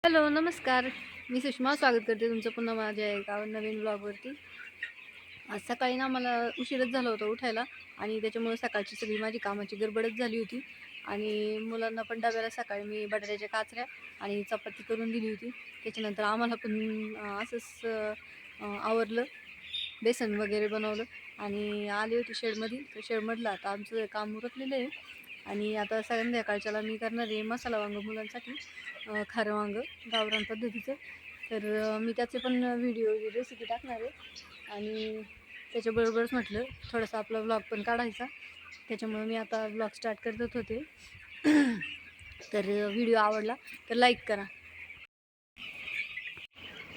Hello, नमस्कार. मी सुषमा स्वागत करते तुमचं पुन्हा माझ्या एका नवीन ब्लॉगवरती. आज सकाळी ना मला उशीरच झाला होता उठायला आणि त्याच्यामुळे सकाळची सगळी माझी कामाची गडबडच झाली होती. आणि मुलांना पण डब्याला सकाळी मी बटाट्याच्या काचऱ्या आणि चपाती करून दिली होती. त्याच्यानंतर आम्हाला पण असंच आवरलं, बेसन वगैरे बनवलं आणि आली होती शेडमध्ये. तर शेडमधलं आता आमचं काम उरकलेलं आहे. आणि आता संध्याकाळच्याला मी करणार आहे मसाला वांगं मुलांसाठी, खारं वांगं गावरान पद्धतीचं. तर मी त्याचे पण व्हिडिओ रेसिपी टाकणार आहे आणि त्याच्याबरोबरच म्हटलं थोडासा आपला व्लॉग पण काढायचा. त्याच्यामुळे मी आता व्लॉग स्टार्ट करत होते. तर व्हिडिओ आवडला तर लाईक करा.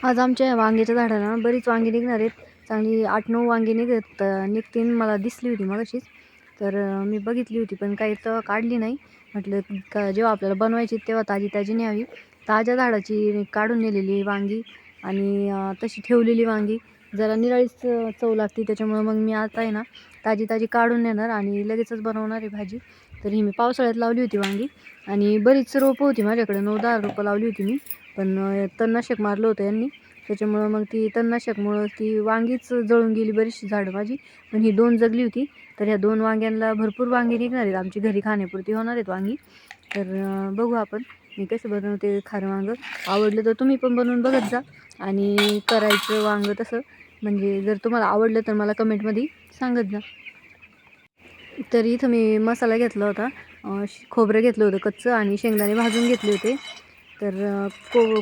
आज आमच्या वांग्याच्या झाडाला बरीच वांगी निघणार आहेत. चांगली 8-9 वांगी निघतील मला दिसली होती मगाशीच. तर मी बघितली होती पण काही तर काढली नाही. म्हटलं का जेव्हा आपल्याला बनवायची तेव्हा ताजी ताजी न्यावी. ताज्या झाडाची काढून नेलेली वांगी आणि तशी ठेवलेली वांगी जरा निराळीच चव लागते. त्याच्यामुळं मग मी आता आहे ना ताजी ताजी काढून नेणार आणि लगेचच बनवणार आहे भाजी. तर ही मी पावसाळ्यात लावली होती वांगी आणि बरीच रोपं होती माझ्याकडे, 9-10 रोपं लावली होती मी. पण तणनाशक मारलं होतं यांनी, त्याच्यामुळं मग ती तणनाशकमुळं ती वांगीच जळून गेली बरीचशी झाडं माझी. पण ही 2 जगली होती. तर ह्या 2 वांग्यांना भरपूर वांगी निघणार आहेत, आमची घरी खाण्यापुरती होणार आहेत वांगी. तर बघू आपण मी कसं बनवते खारं वांगं. आवडलं तर तुम्ही पण बनवून बघत जा आणि करायचं वांगं तसं. म्हणजे जर तुम्हाला आवडलं तर मला कमेंटमध्ये सांगत जा. तर इथं मी मसाला घेतला होता, खोबरं घेतलं होतं कच्चं आणि शेंगदाणे भाजून घेतले होते. तर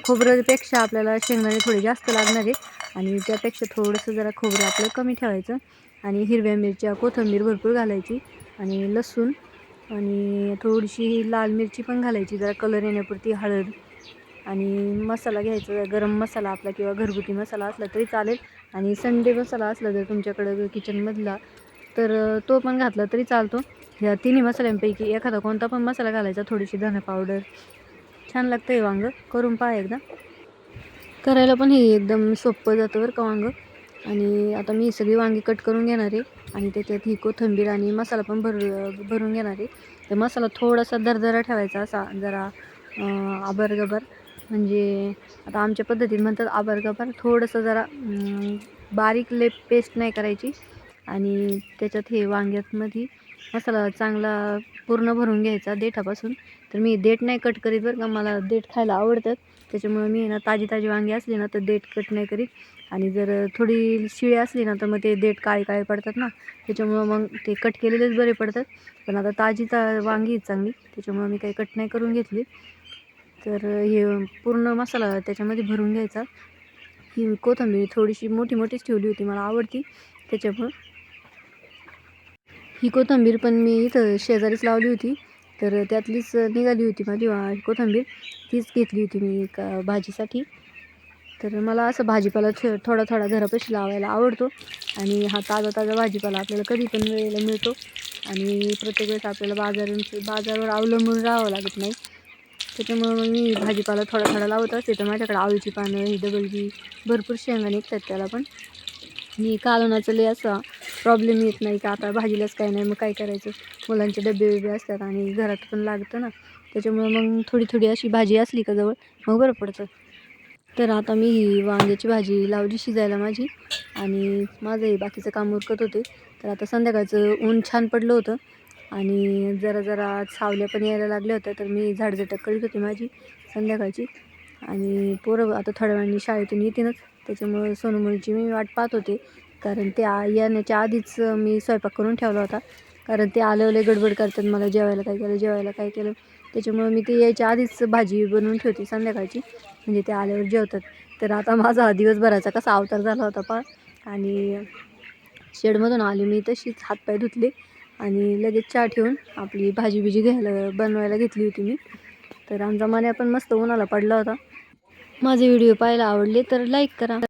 खोबऱ्यापेक्षा आपल्याला शेंगदाणे थोडे जास्त लागणार आहेत आणि त्यापेक्षा थोडंसं जरा खोबरं आपलं कमी ठेवायचं. आणि हिरव्या मिरच्या, कोथिंबीर भरपूर घालायची आणि लसूण आणि थोडीशी लाल मिरची पण घालायची जरा कलर येण्यापुरती, हळद. आणि मसाला घ्यायचा, गरम मसाला आपला किंवा घरगुती मसाला असला तरी चालेल. आणि संडे मसाला असला जर तुमच्याकडं किचनमधला तर तो पण घातला तरी चालतो. ह्या तिन्ही मसाल्यांपैकी एखादा कोणता पण मसाला घालायचा, थोडीशी धने पावडर. छान लागतं हे वांगं, करून पहा एकदा. करायला पण हे एकदम सोपं जातं बरं का वांगं. आणि आता मी सगळी वांगी कट करून घेणार आहे आणि त्याच्यात ही कोथिंबीर आणि मसाला पण भरून घेणार आहे. तर मसाला थोडासा दरदरा ठेवायचा, असा जरा आबरगबर. म्हणजे आता आमच्या पद्धतीत म्हणतात आबरगबर. थोडंसं जरा बारीक पेस्ट नाही करायची. आणि त्याच्यात हे वांग्यामध्ये मसाला चांगला पूर्ण भरून घ्यायचा देठापासून. तर मी देठ नाही कट करीत बरं का, मला देठ खायला आवडतात. त्याच्यामुळे मी ना ताजी ताजी वांगी असली ना तर देठ कट नाही करीत. आणि जर थोडी शिळी असली ना तर मग ते देठ काळे पडतात ना, त्याच्यामुळं मग ते कट केलेलेच बरे पडतात. पण आता ताजी वांगी आहेत चांगली, त्याच्यामुळं मी काही कट नाही करून घेतली. तर हे पूर्ण मसाला त्याच्यामध्ये भरून घ्यायचा. ही कोथिंबीर थोडीशी मोठीच ठेवली होती, मला आवडती त्याच्यामुळं. ही कोथिंबीर पण मी इथं शेजारीच लावली होती, तर त्यातलीच निघाली होती माझी कोथिंबीर. तीच घेतली होती मी भाजीसाठी. तर मला असं भाजीपाला थोडा घरापाशी लावायला आवडतो. आणि हा ताजा भाजीपाला आपल्याला कधी पण वेळेला मिळतो आणि प्रत्येक वेळेस आपल्याला बाजारावर अवलंबून राहावं लागत नाही. त्याच्यामुळं मग मी भाजीपाला थोडा लावत असते. तर माझ्याकडे आवळीची पानं, ही डबलबी, भरपूर शेंगा निघतात त्याला पण. मी कालवणाचं लय असा प्रॉब्लेम येत नाही का आता भाजीलाच काय नाही, मग काय करायचं. मुलांचे डबे असतात आणि घरात पण लागतं ना, त्याच्यामुळं मग थोडी अशी भाजी असली का जवळ मग बरं पडतं. तर आता मी ही वांग्याची भाजी लावली शिजायला माझी आणि माझं हे बाकीचं काम उरकत होते. तर आता संध्याकाळचं ऊन छान पडलं होतं आणि जरा सावल्या पण यायला लागल्या होत्या. तर मी झाडझटक करीत होती माझी संध्याकाळची. आणि पोरं आता थोड्या वेळाने शाळेतून येतीलच, त्याच्यामुळं सोनूमुळीची मी वाट पाहत होते. कारण ते येण्याच्या आधीच मी स्वयंपाक करून ठेवला होता. कारण ते आले गडबड करतात, मला जेवायला काय केलं. त्याच्यामुळं मी ते यायच्या आधीच भाजी बनवून ठेवते संध्याकाळची, म्हणजे ते आल्यावर जेवतात. तर आता माझा दिवसभराचा कसा अवतार झाला होता पहा. आणि शेडमधून आले मी तशीच हातपाय धुतले आणि लगेच चहा ठेवून आपली भाजी बनवायला घेतली होती मी. तर आमचा मान्या पण मस्त उन्हाला पडला होता. माझे व्हिडिओ पाहायला आवडले तर लाईक करा.